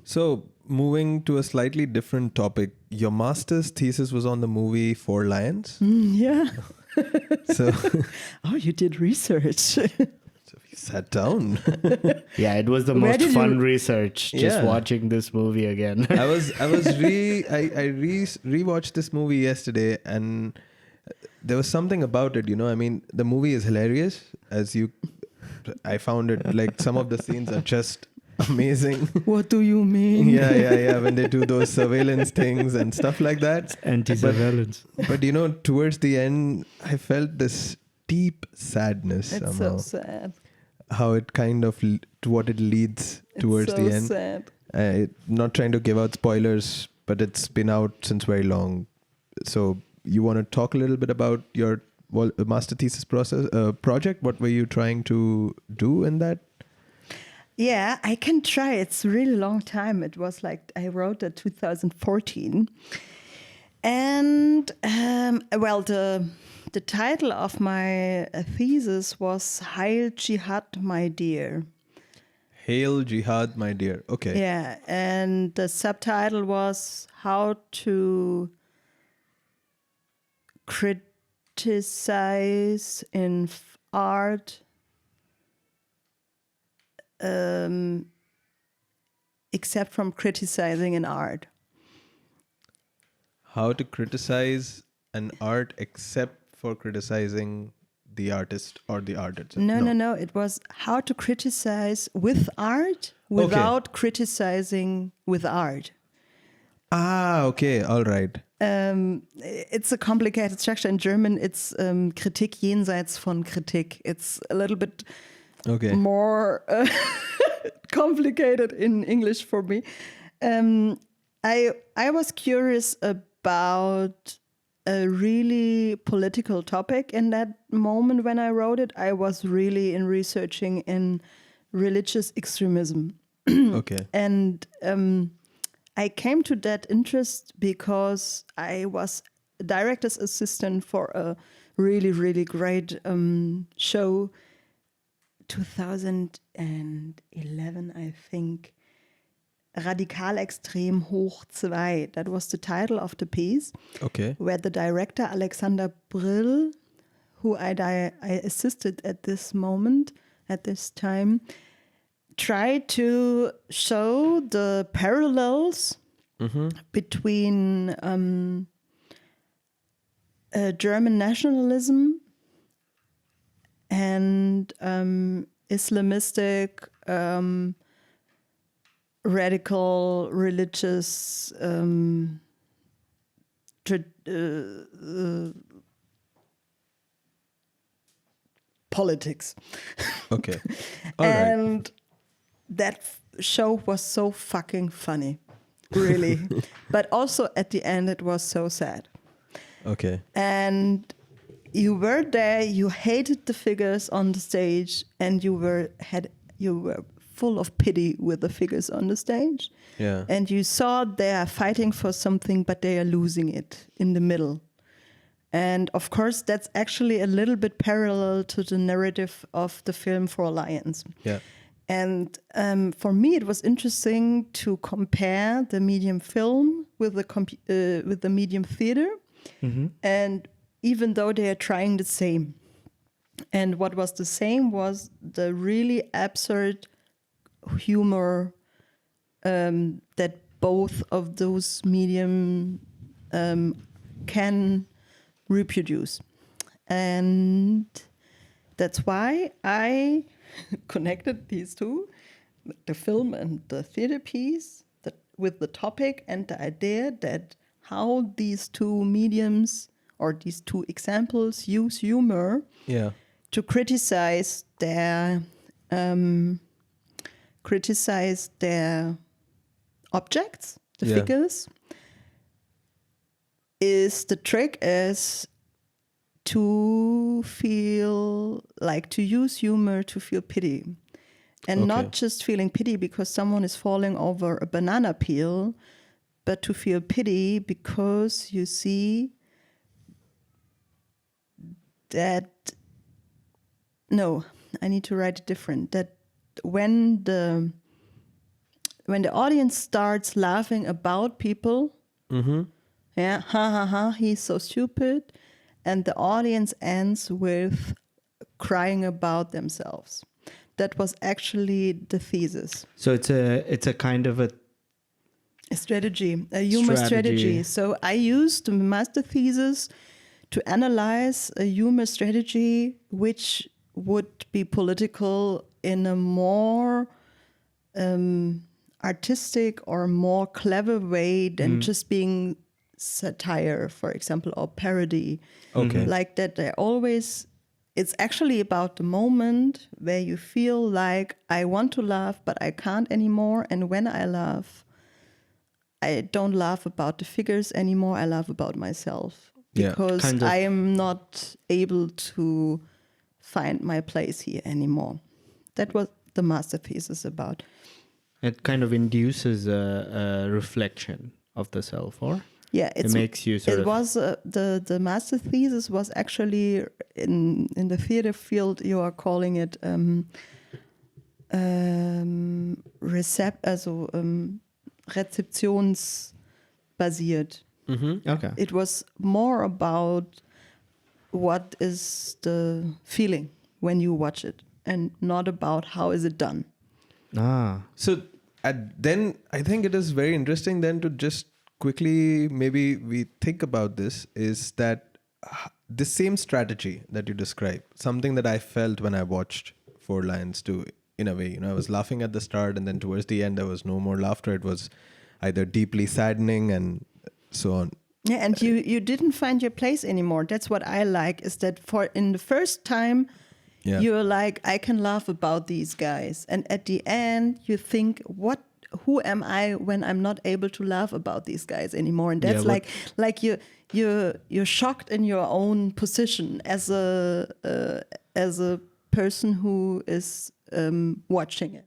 So, moving to a slightly different topic, your master's thesis was on the movie Four Lions. Yeah. So, Oh, you did research. so we sat down. Yeah, it was the Where most did fun you- research just Yeah. watching this movie again. I rewatched this movie yesterday, and there was something about it. I mean, the movie is hilarious. I found it like some of the scenes are just amazing. What do you mean? Yeah. When they do those surveillance things and stuff like that. Anti-surveillance. But towards the end, I felt this deep sadness It's somehow. so sad. How it kind of to what it leads towards it's so the end. sad. Not trying to give out spoilers, but it's been out since very long. So you want to talk a little bit about your master thesis project? What were you trying to do in that? Yeah, I can try. It's a really long time. It was like I wrote it 2014. And the title of my thesis was Heil Jihad, My Dear. Hail Jihad, my dear. Okay. Yeah, and the subtitle was How to Criticize in Art except from criticizing in art. How to criticize an art except for criticizing the artist or the art itself. No. It was how to criticize with art without criticizing with art. Ah, okay. All right. It's a complicated structure. In German, it's Kritik jenseits von Kritik. It's a little bit more complicated in English for me. I was curious about a really political topic in that moment when I wrote it. I was really in researching in religious extremism. Okay. And I came to that interest because I was a director's assistant for a really, really great show, 2011, I think. Radikal Extrem Hoch 2. That was the title of the piece. Okay. Where the director, Alexander Brill, who I assisted at this time, tried to show the parallels between German nationalism and Islamistic radical religious politics. Okay. All right. And that show was so fucking funny, really. But also at the end, it was so sad. Okay. And you were there, you hated the figures on the stage, and you were full of pity with the figures on the stage. Yeah. And you saw they are fighting for something, but they are losing it in the middle. And of course, that's actually a little bit parallel to the narrative of the film Four Lions. Yeah. And for me, it was interesting to compare the medium film with the medium theater. Mm-hmm. And even though they are trying the same. And what was the same was the really absurd humor that both of those medium can reproduce. And that's why I connected these two, the film and the theater piece, with the topic and the idea that how these two mediums or these two examples use humor to criticize their objects, the figures. The trick is to feel like to use humor to feel pity. And not just feeling pity because someone is falling over a banana peel, but to feel pity because you see that, no, I need to write it different, that when the when the audience starts laughing about people, yeah, ha ha ha, he's so stupid, and the audience ends with crying about themselves. That was actually the thesis. So it's a kind of a Strategy, a humor strategy. So I used the master thesis to analyze a humor strategy which would be political in a more artistic or more clever way than just being satire, for example, or parody. Okay. Like that it's actually about the moment where you feel like I want to laugh, but I can't anymore. And when I laugh, I don't laugh about the figures anymore. I laugh about myself because kind of. I am not able to find my place here anymore. That was the master thesis about. It kind of induces a reflection of the self, or Yeah, it makes you sort it of. was the master thesis was actually in the theater field. You are calling it rezeptionsbasiert. Okay. It was more about what is the feeling when you watch it, and not about how is it done. So then I think it is very interesting then to just quickly maybe we think about this is that the same strategy that you describe, something that I felt when I watched Four Lions too, in a way, you know, I was laughing at the start and then towards the end there was no more laughter. It was either deeply saddening and so on. Yeah, and you didn't find your place anymore. That's what I like, is that for in the first time, you're like, I can laugh about these guys. And at the end, you think, who am I when I'm not able to laugh about these guys anymore? And that's like you're shocked in your own position as a person who is watching it.